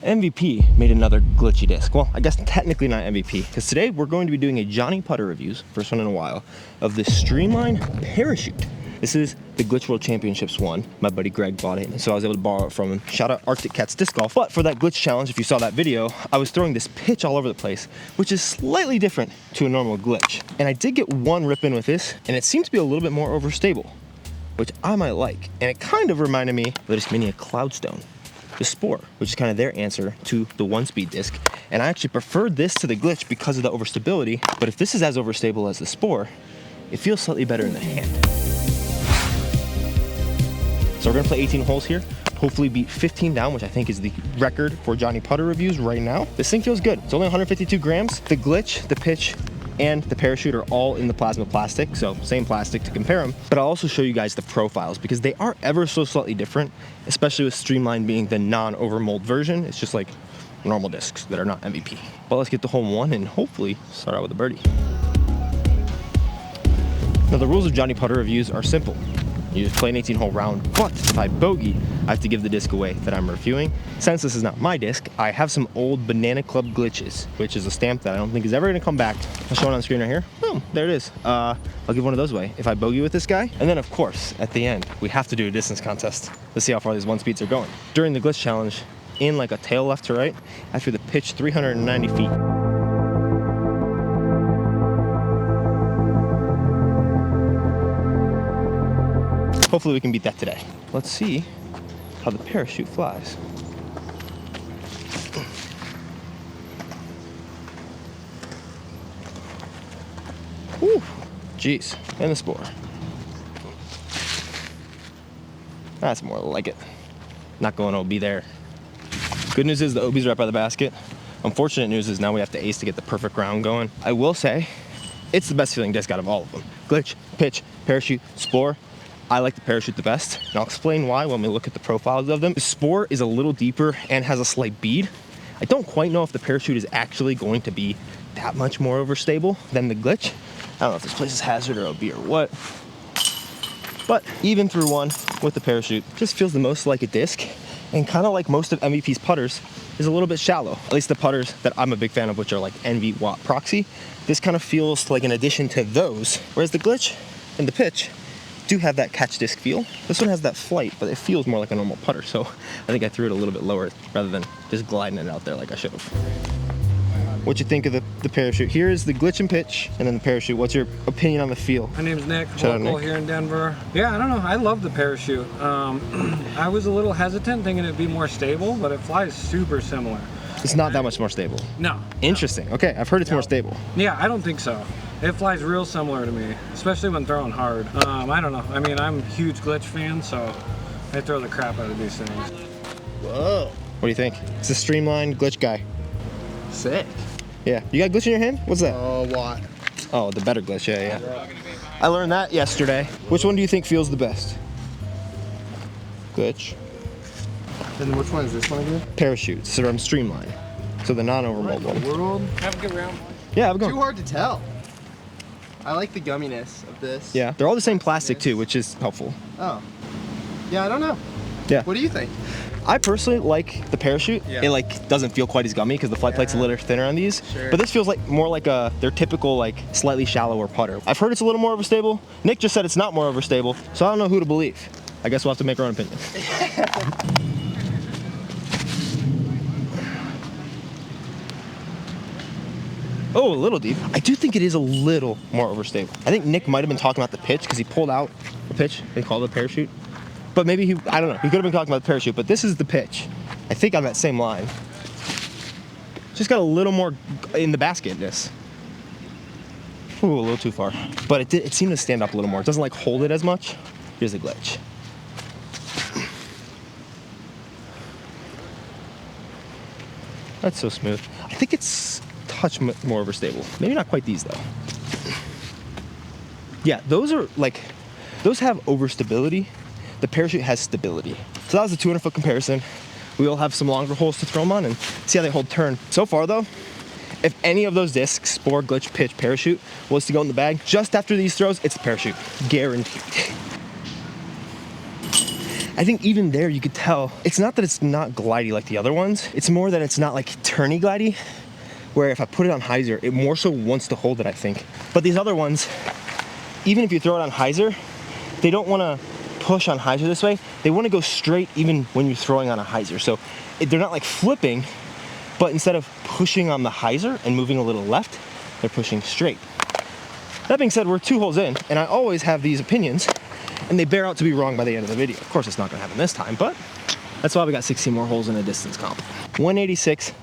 MVP made another glitchy disc. Well, I guess technically not MVP, because today we're going to be doing a Johnny Putter reviews, first one in a while, of the Streamline Parachute. This is the Glitch World Championships one. My buddy Greg bought it, so I was able to borrow it from him. Shout out Arctic Cats Disc Golf. But for that glitch challenge, if you saw that video, I was throwing this pitch all over the place, which is slightly different to a normal glitch. And I did get one rip in with this, and it seems to be a little bit more overstable, which I might like. And it kind of reminded me of this mini Cloudstone, the Spore, which is kind of their answer to the one-speed disc. And I actually preferred this to the glitch because of the overstability, but if this is as overstable as the Spore, it feels slightly better in the hand. So we're gonna play 18 holes here, hopefully beat 15 down, which I think is the record for Johnny Putter reviews right now. This thing feels good. It's only 152 grams. The glitch, the pitch, and the parachute are all in the plasma plastic, so same plastic to compare them. But I'll also show you guys the profiles because they are ever so slightly different, especially with Streamline being the non-overmold version. It's just like normal discs that are not MVP. But let's get to hole one and hopefully start out with a birdie. Now the rules of Johnny Putter reviews are simple. You just play an 18-hole round, but if I bogey, I have to give the disc away that I'm reviewing. Since this is not my disc, I have some old Banana Club glitches, which is a stamp that I don't think is ever gonna come back. I'll show it on the screen right here. Boom, there it is. I'll give one of those away if I bogey with this guy. And then of course, at the end, we have to do a distance contest. Let's see how far these one speeds are going. During the glitch challenge, in like a tail left to right, after the pitch 390 feet. Hopefully we can beat that today. Let's see how the parachute flies. Whew, jeez, and the Spore. That's more like it. Not going OB there. Good news is the OB's right by the basket. Unfortunate news is now we have to ace to get the perfect round going. I will say, it's the best feeling disc out of all of them. Glitch, pitch, parachute, Spore. I like the parachute the best, and I'll explain why when we look at the profiles of them. The Spore is a little deeper and has a slight bead. I don't quite know if the parachute is actually going to be that much more overstable than the glitch. I don't know if this place is hazard or OB or what. But even through one with the parachute, just feels the most like a disc, and kind of like most of MVP's putters, is a little bit shallow. At least the putters that I'm a big fan of, which are like NV Watt Proxy. This kind of feels like an addition to those, whereas the glitch and the pitch do have that catch disc feel. This one has that flight, but it feels more like a normal putter, so I think I threw it a little bit lower rather than just gliding it out there like I should have. What you think of the parachute? Here is the glitch and pitch, and then the parachute. What's your opinion on the feel? My name's Nick, local here in Denver. Yeah, I don't know, I love the parachute. I was a little hesitant thinking it'd be more stable, but it flies super similar. It's not that much more stable. No. Interesting. Okay, I've heard it's more stable. Yeah, I don't think so. It flies real similar to me, especially when throwing hard. I don't know. I mean, I'm a huge glitch fan, so I throw the crap out of these things. Whoa. What do you think? It's a Streamline glitch guy. Sick. Yeah. You got glitch in your hand? What's that? Watt. Oh, the better glitch. Yeah. I learned that yesterday. Which one do you think feels the best? Glitch. And which one is this one again? Parachute. So I'm Streamline. So the non-overmold one. World. Have a good round. Yeah, I'm going. Too hard to tell. I like the gumminess of this. Yeah, they're all the same plastic too, which is helpful. Oh. Yeah, I don't know. Yeah. What do you think? I personally like the parachute. Yeah. It like doesn't feel quite as gummy because the flight plate's a little thinner on these. Sure. But this feels like more like their typical like slightly shallower putter. I've heard it's a little more overstable. Nick just said it's not more overstable, so I don't know who to believe. I guess we'll have to make our own opinion. Oh, a little deep. I do think it is a little more overstable. I think Nick might have been talking about the pitch because he pulled out the pitch. They called it a parachute. But maybe I don't know. He could have been talking about the parachute, but this is the pitch. I think on that same line. Just got a little more in the basket, this. Ooh, a little too far. But it seemed to stand up a little more. It doesn't like hold it as much. Here's a glitch. That's so smooth. I think it's touch more overstable. Maybe not quite these though. Yeah, those have overstability. The parachute has stability. So that was a 200-foot comparison. We will have some longer holes to throw them on and see how they hold turn. So far though, if any of those discs, Spore, glitch, pitch, parachute, was to go in the bag, just after these throws, it's the parachute. Guaranteed. I think even there you could tell, it's not that it's not glidey like the other ones, it's more that it's not like turny glidey, where if I put it on hyzer, it more so wants to hold it, I think. But these other ones, even if you throw it on hyzer, they don't want to push on hyzer this way. They want to go straight even when you're throwing on a hyzer. So they're not like flipping, but instead of pushing on the hyzer and moving a little left, they're pushing straight. That being said, we're 2 holes in, and I always have these opinions, and they bear out to be wrong by the end of the video. Of course, it's not gonna happen this time, but that's why we got 16 more holes in a distance comp. 186,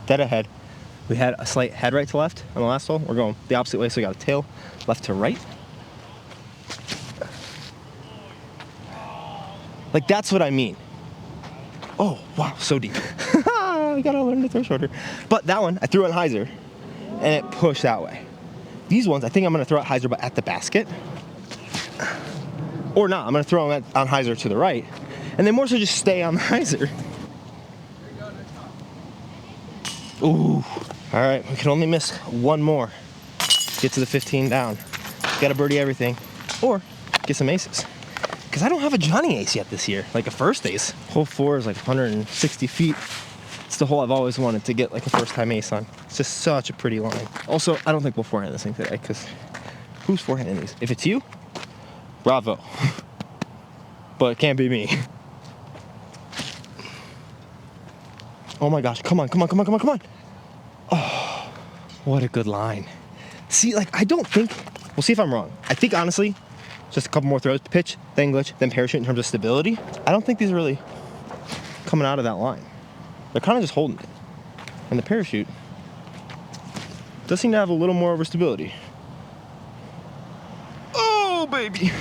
dead ahead. We had a slight head right to left on the last hole. We're going the opposite way, so we got a tail left to right. Like, that's what I mean. Oh, wow, so deep. I gotta learn to throw shorter. But that one, I threw on hyzer, and it pushed that way. These ones, I think I'm gonna throw at hyzer, but at the basket. Or not, I'm gonna throw them on hyzer to the right, and they more so just stay on the hyzer. Ooh, all right, we can only miss one more. Get to the 15 down. Gotta birdie everything, or get some aces. Because I don't have a Johnny ace yet this year, like a first ace. Hole 4 is like 160 feet. It's the hole I've always wanted to get like a first time ace on. It's just such a pretty line. Also, I don't think we'll forehand this thing today, because who's forehanding these? If it's you, bravo. But it can't be me. Oh my gosh, come on, come on, come on, come on, come on. Oh, what a good line. See, like, I don't think, we'll see if I'm wrong. I think honestly, just a couple more throws to pitch, then glitch, then parachute in terms of stability. I don't think these are really coming out of that line. They're kind of just holding it. And the parachute does seem to have a little more overstability. Oh, baby.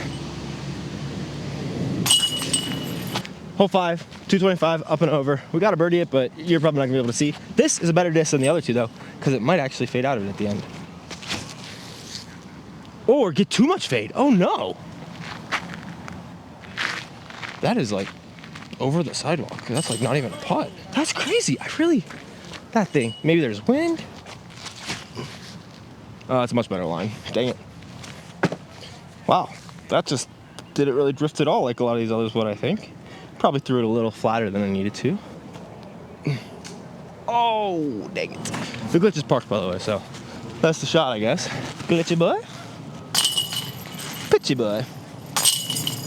Hole 5, 225, up and over. We got to birdie it, but you're probably not gonna be able to see. This is a better disc than the other two though, because it might actually fade out of it at the end. Or get too much fade. Oh no. That is like over the sidewalk. That's like not even a putt. That's crazy. That thing. Maybe there's wind. Oh, that's a much better line. Dang it. Wow. That just didn't really drift at all like a lot of these others would, I think. Probably threw it a little flatter than I needed to. Oh, dang it. The glitch is parked, by the way, so that's the shot, I guess. Glitchy boy. Pitchy boy.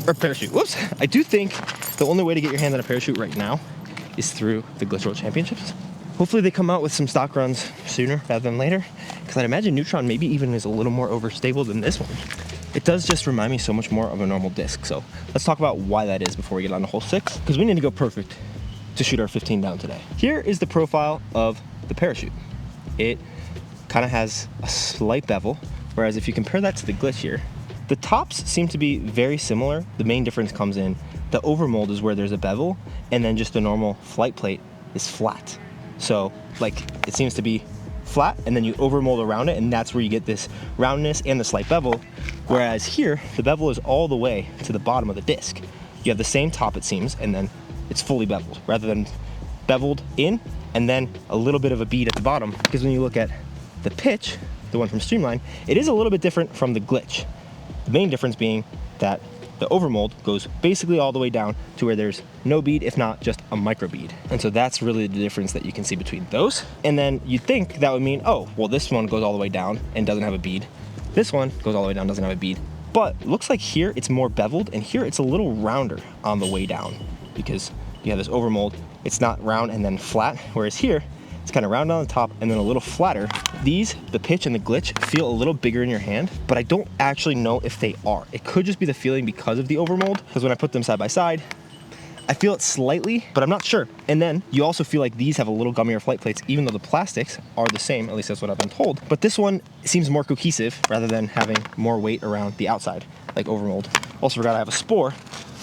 Or parachute. Whoops. I do think the only way to get your hand on a parachute right now is through the Glitch World Championships. Hopefully they come out with some stock runs sooner rather than later, because I'd imagine Neutron maybe even is a little more overstable than this one. It does just remind me so much more of a normal disc. So let's talk about why that is before we get on to hole 6, because we need to go perfect to shoot our 15 down today. Here is the profile of the parachute. It kind of has a slight bevel, whereas if you compare that to the glitch here, the tops seem to be very similar. The main difference comes in the overmold is where there's a bevel, and then just the normal flight plate is flat. So like it seems to be flat, and then you overmold around it, and that's where you get this roundness and the slight bevel. Whereas here, the bevel is all the way to the bottom of the disc. You have the same top, it seems, and then it's fully beveled, rather than beveled in and then a little bit of a bead at the bottom. Because when you look at the pitch, the one from Streamline, it is a little bit different from the glitch. The main difference being that the overmold goes basically all the way down to where there's no bead, if not just a micro bead. And so that's really the difference that you can see between those. And then you'd think that would mean, oh, well, this one goes all the way down and doesn't have a bead. This one goes all the way down, doesn't have a bead. But looks like here it's more beveled, and here it's a little rounder on the way down, because you have this overmold, it's not round and then flat, whereas here, it's kind of round on the top and then a little flatter. These, the pitch and the glitch, feel a little bigger in your hand, but I don't actually know if they are. It could just be the feeling because of the overmold, because when I put them side by side, I feel it slightly, but I'm not sure. And then you also feel like these have a little gummier flight plates, even though the plastics are the same, at least that's what I've been told. But this one seems more cohesive rather than having more weight around the outside, like overmold. Also forgot I have a spore,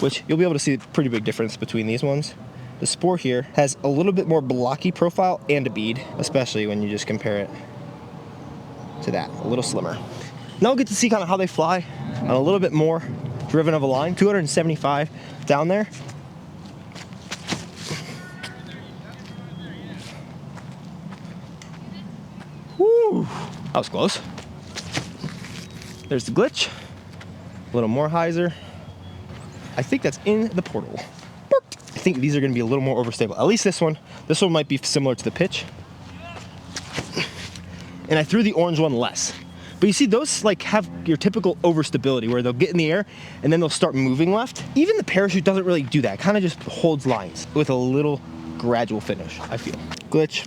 which you'll be able to see a pretty big difference between these ones. The spore here has a little bit more blocky profile and a bead, especially when you just compare it to that, a little slimmer. Now we'll get to see kind of how they fly on a little bit more driven of a line, 275 down there. Woo, that was close. There's the glitch, a little more hyzer. I think that's in the portal. think these are gonna be a little more overstable. At least this one. This one might be similar to the pitch. And I threw the orange one less. But you see, those like have your typical overstability where they'll get in the air and then they'll start moving left. Even the parachute doesn't really do that. It kind of just holds lines with a little gradual finish, I feel. Glitch.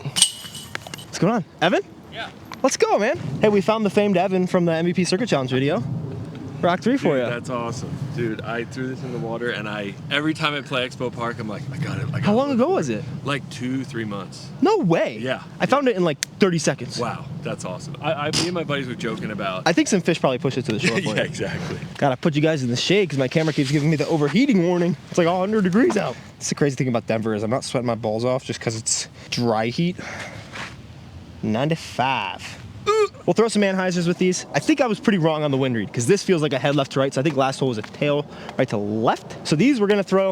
What's going on? Evan? Yeah. Let's go, man. Hey, we found the famed Evan from the MVP Circuit Challenge video. Rock 3 for you. That's awesome. Dude, I threw this in the water and every time I play Expo Park, I'm like, I got it. How long ago was it? Like 2-3 months. No way. Yeah. I found it in like 30 seconds. Wow, that's awesome. Me and my buddies were joking about. I think some fish probably pushed it to the shore for Yeah, you. exactly. Gotta put you guys in the shade because my camera keeps giving me the overheating warning. It's like 100 degrees out. That's the crazy thing about Denver is I'm not sweating my balls off just because it's dry heat. 95. We'll throw some Anheisers with these. I think I was pretty wrong on the wind read because this feels like a head left to right. So I think last hole was a tail right to left. So these we're gonna throw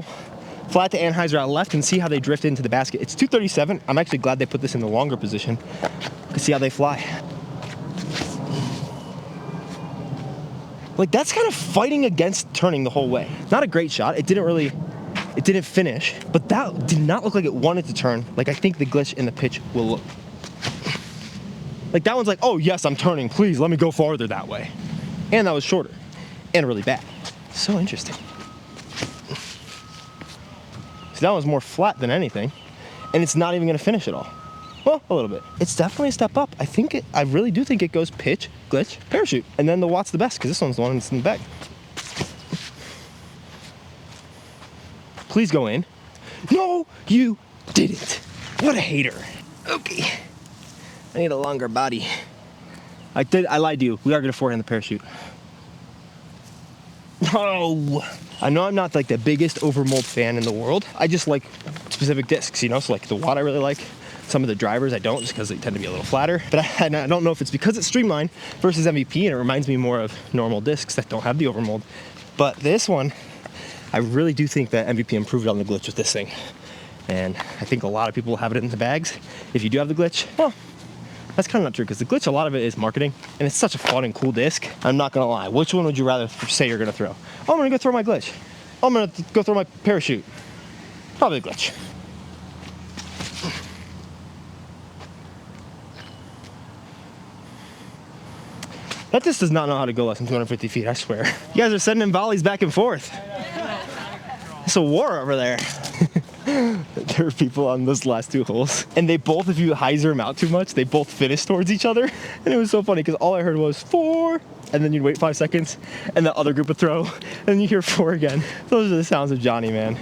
flat to Anheuser out left and see how they drift into the basket. It's 237. I'm actually glad they put this in the longer position to see how they fly. Like that's kind of fighting against turning the whole way. Not a great shot. It didn't finish, but that did not look like it wanted to turn. Like I think the glitch in the pitch will look. Like that one's like, oh yes, I'm turning, please let me go farther that way. And that was shorter and really bad. So interesting. So that one's more flat than anything and it's not even gonna finish at all. Well, a little bit. It's definitely a step up. I really do think it goes pitch, glitch, parachute. And then the Watt's the best because this one's the one that's in the bag. Please go in. No, you didn't. What a hater. Okay. I need a longer body. I lied to you. We are gonna forehand the parachute. No. I know I'm not like the biggest overmold fan in the world. I just like specific discs, you know? So like the Watt I really like. Some of the drivers I don't just because they tend to be a little flatter. But I don't know if it's because it's Streamline versus MVP and it reminds me more of normal discs that don't have the overmold. But this one, I really do think that MVP improved on the glitch with this thing. And I think a lot of people have it in the bags. If you do have the glitch, well, that's kind of not true because the glitch, a lot of it is marketing and it's such a fun and cool disc. I'm not gonna lie. Which one would you rather say you're gonna throw? Oh, I'm gonna go throw my glitch. Oh, I'm gonna go throw my parachute. Probably the glitch. That disc does not know how to go less than 250 feet, I swear. You guys are sending volleys back and forth. It's a war over there. There are people on those last 2 holes, and they both, if you hyzer them out too much, they both finish towards each other. And it was so funny because all I heard was 4, and then you'd wait 5 seconds, and the other group would throw, and then you hear 4 again. Those are the sounds of Johnny, man.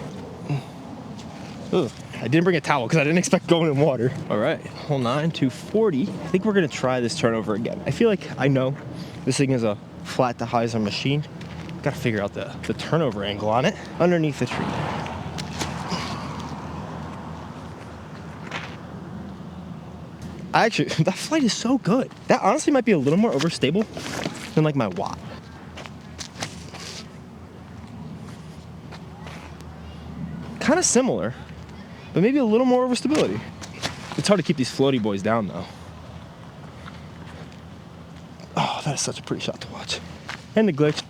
Ugh. I didn't bring a towel because I didn't expect going in water. All right, hole 9, 240. I think we're gonna try this turnover again. I feel like I know this thing is a flat to hyzer machine. Gotta figure out the turnover angle on it. Underneath the tree. Actually, that flight is so good. That honestly might be a little more overstable than like my Watt. Kind of similar, but maybe a little more overstability. It's hard to keep these floaty boys down though. Oh, that is such a pretty shot to watch. And the glitch.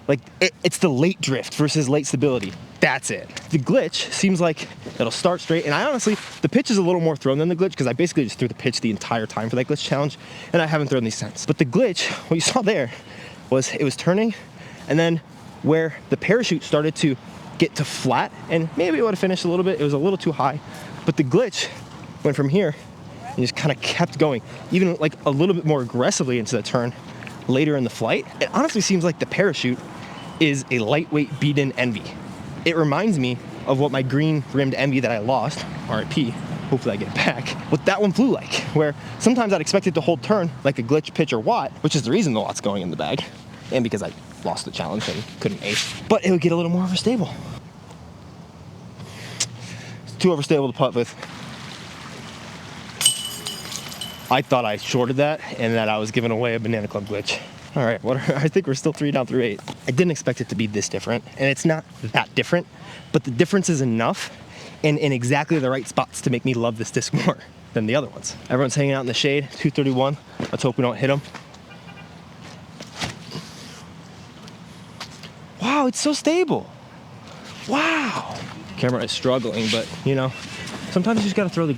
Like, it's the late drift versus late stability. That's it. The glitch seems like it'll start straight, and I honestly, the pitch is a little more thrown than the glitch because I basically just threw the pitch the entire time for that glitch challenge, and I haven't thrown these since. But the glitch, what you saw there, was it was turning, and then where the parachute started to get to flat, and maybe it would have finished a little bit, it was a little too high, but the glitch went from here and just kind of kept going, even like a little bit more aggressively into the turn later in the flight. It honestly seems like the parachute is a lightweight beat-in Envy. It reminds me of what my green rimmed Envy that I lost, RIP, hopefully I get it back, what that one flew like, where sometimes I'd expect it to hold turn like a glitch, pitch, or Watt, which is the reason the Watt's going in the bag, and because I lost the challenge and couldn't ace, but it would get a little more overstable. It's too overstable to putt with. I thought I shorted that and that I was giving away a Banana Club glitch. All right, I think we're still 3 down through 8. I didn't expect it to be this different, and it's not that different, but the difference is enough and in exactly the right spots to make me love this disc more than the other ones. Everyone's hanging out in the shade, 231. Let's hope we don't hit them. Wow, it's so stable. Wow. Camera is struggling, but you know, sometimes you just gotta throw the...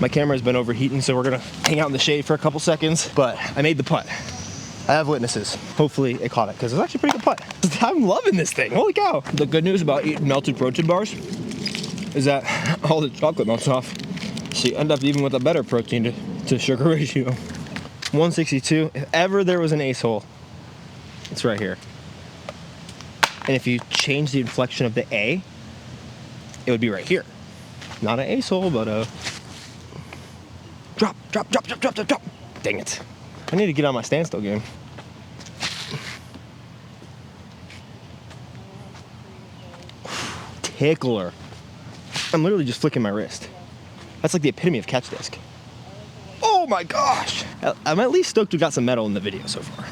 My camera's been overheating, so we're gonna hang out in the shade for a couple seconds, but I made the putt. I have witnesses. Hopefully it caught it, because it's actually a pretty good putt. I'm loving this thing, holy cow. The good news about eating melted protein bars is that all the chocolate melts off. So you end up even with a better protein to sugar ratio. 162, if ever there was an ace hole, it's right here. And if you change the inflection of the A, it would be right here. Not an ace hole, but a drop, drop, drop, drop, drop, drop, drop. Dang it. I need to get on my standstill game. Tickler. I'm literally just flicking my wrist. That's like the epitome of catch disc. Oh my gosh! I'm at least stoked we got some metal in the video so far.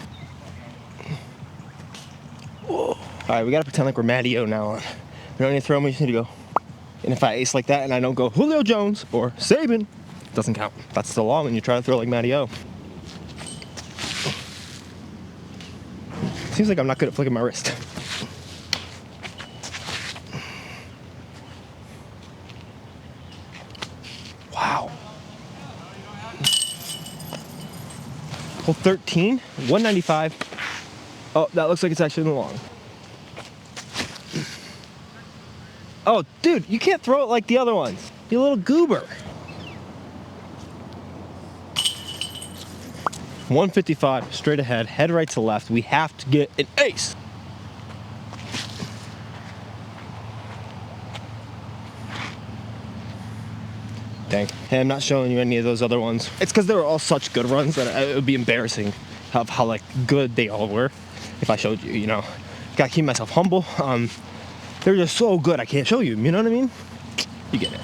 Whoa. All right, we gotta pretend like we're Matty-O now on. We don't need to throw them, we just need to go. And if I ace like that and I don't go Julio Jones or Saban, it doesn't count. That's the law when you try to throw like Matty-O. Seems like I'm not good at flicking my wrist. Wow. Hole 13, 195. Oh, that looks like it's actually in the long. Oh, dude, you can't throw it like the other ones. You little goober. 155, straight ahead, head right to left. We have to get an ace. Dang. Hey, I'm not showing you any of those other ones. It's because they were all such good runs that it would be embarrassing of how like good they all were if I showed you, you know. Gotta keep myself humble. They're just so good I can't show you, you know what I mean? You get it.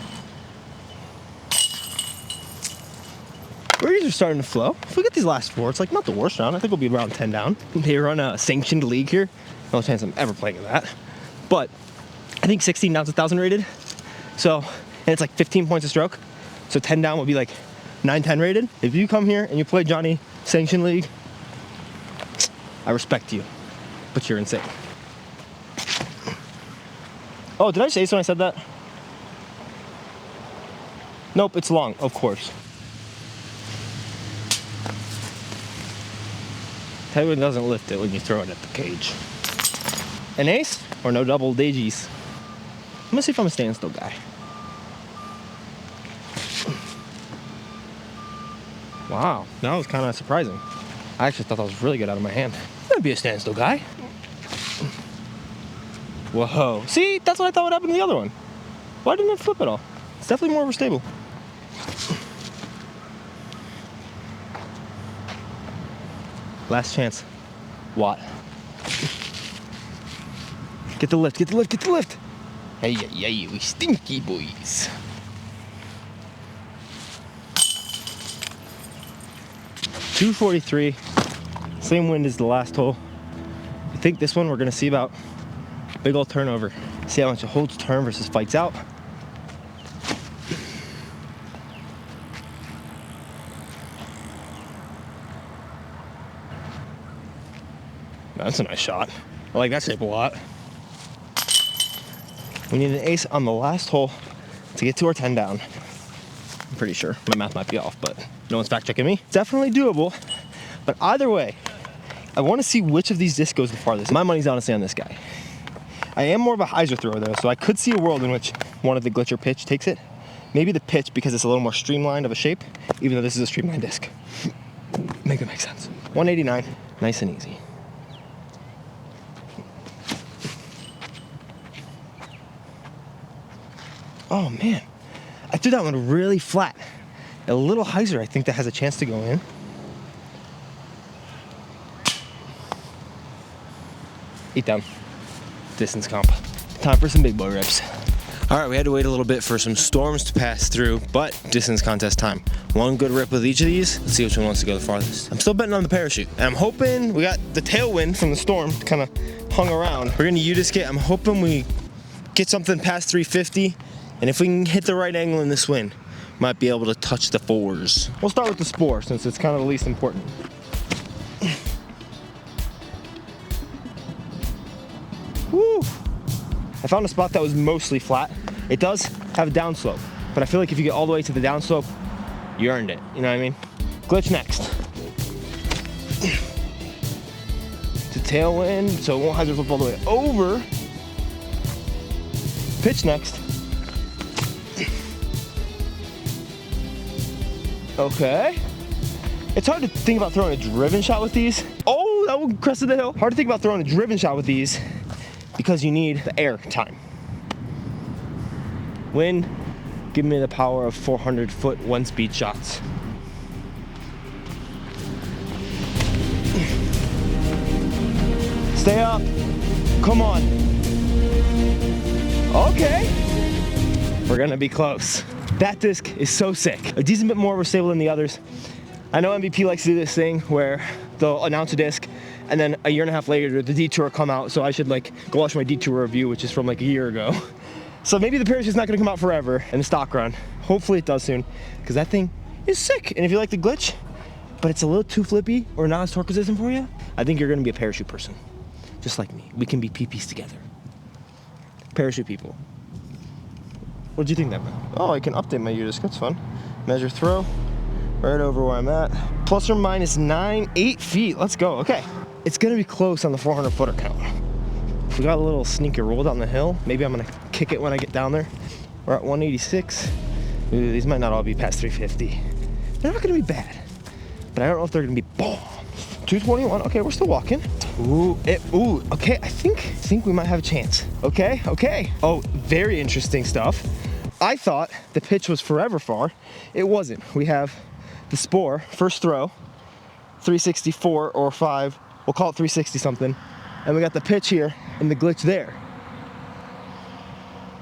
Birdies are starting to flow. If we get these last four, it's like not the worst round. I think we'll be around 10 down. They run a sanctioned league here. No chance I'm ever playing in that. But I think 16 down's 1,000 rated. So, and it's like 15 points a stroke. So 10 down would be like 9-10 rated. If you come here and you play Johnny Sanctioned League, I respect you, but you're insane. Oh, did I say so when I said that? Nope, it's long, of course. Tywin doesn't lift it when you throw it at the cage. An ace or no double daisies? I'm gonna see if I'm a standstill guy. Wow, that was kind of surprising. I actually thought that was really good out of my hand. I'd be a standstill guy. Whoa. See, that's what I thought would happen to the other one. Why didn't it flip at all? It's definitely more overstable. Last chance. Watt. Get the lift, get the lift, get the lift. Hey, hey, we stinky boys. .243. Same wind as the last hole. I think this one we're gonna see about big old turnover. See how much it holds turn versus fights out. That's a nice shot. I like that shape a lot. We need an ace on the last hole to get to our 10 down. I'm pretty sure. My math might be off, but no one's fact checking me. Definitely doable, but either way, I want to see which of these discs goes the farthest. My money's honestly on this guy. I am more of a hyzer thrower though, so I could see a world in which one of the glitch or pitch takes it. Maybe the pitch because it's a little more streamlined of a shape, even though this is a streamlined disc. Make it make sense. 189, nice and easy. Oh man, I threw that one really flat. A little hyzer, I think that has a chance to go in. Eat down. Distance comp. Time for some big boy rips. All right, we had to wait a little bit for some storms to pass through, but distance contest time. One good rip with each of these. Let's see which one wants to go the farthest. I'm still betting on the parachute. And I'm hoping we got the tailwind from the storm kind of hung around. We're gonna U-disc it. I'm hoping we get something past 350. And if we can hit the right angle in this wind, might be able to touch the fours. We'll start with the spore since it's kind of the least important. Woo! found a spot that was mostly flat. It does have a downslope, but I feel like if you get all the way to the downslope, you earned it. You know what I mean? Glitch next. To tailwind, so it won't hyzer flip all the way over. Pitch next. Okay. It's hard to think about throwing a driven shot with these. Oh, that one crested the hill. Hard to think about throwing a driven shot with these because you need the air time. Wind, give me the power of 400-foot one-speed shots. Stay up. Come on. Okay. We're gonna be close. That disc is so sick. A decent bit more overstable than the others. I know MVP likes to do this thing where they'll announce a disc and then a year and a half later the detour come out, so I should like go watch my detour review, which is from like a year ago. So maybe the parachute's not gonna come out forever in the stock run. Hopefully it does soon, because that thing is sick. And if you like the glitch, but it's a little too flippy or not as torque resistant for you, I think you're gonna be a parachute person. Just like me. We can be PPs together. Parachute people. What'd you think that meant? Oh, I can update my U-disc, that's fun. Measure throw, right over where I'm at. Plus or minus 8 feet, let's go, okay. It's gonna be close on the 400 footer count. If we got a little sneaky roll down the hill, maybe I'm gonna kick it when I get down there. We're at 186. Ooh, these might not all be past 350. They're not gonna be bad, but I don't know if they're gonna be bombs. 221, okay, we're still walking. Ooh, okay, I think we might have a chance. Okay. Oh, very interesting stuff. I thought the pitch was forever far. It wasn't. We have the spore, first throw, 364 or 5, we'll call it 360 something. And we got the pitch here and the glitch there.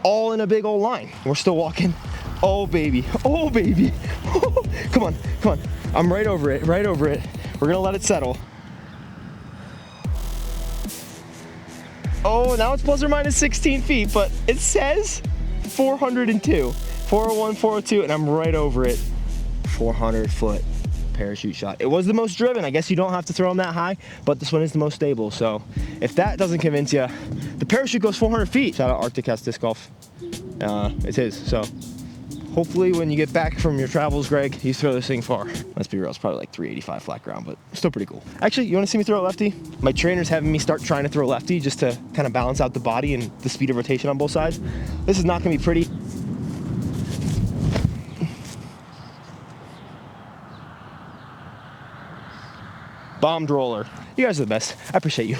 All in a big old line. We're still walking. Oh baby, come on. I'm right over it. We're gonna let it settle. Oh, now it's plus or minus 16 feet, but it says 402, 401, 402, and I'm right over it. 400-foot parachute shot. It was the most driven. I guess you don't have to throw them that high, but this one is the most stable. So if that doesn't convince you, the parachute goes 400 feet. Shout out Arctic Cast Disc Golf. It's his, so hopefully when you get back from your travels, Greg, you throw this thing far. Let's be real, it's probably like 385 flat ground, but still pretty cool. Actually, you wanna see me throw a lefty? My trainer's having me start trying to throw a lefty just to kind of balance out the body and the speed of rotation on both sides. This is not gonna be pretty. Bombed roller. You guys are the best. I appreciate you.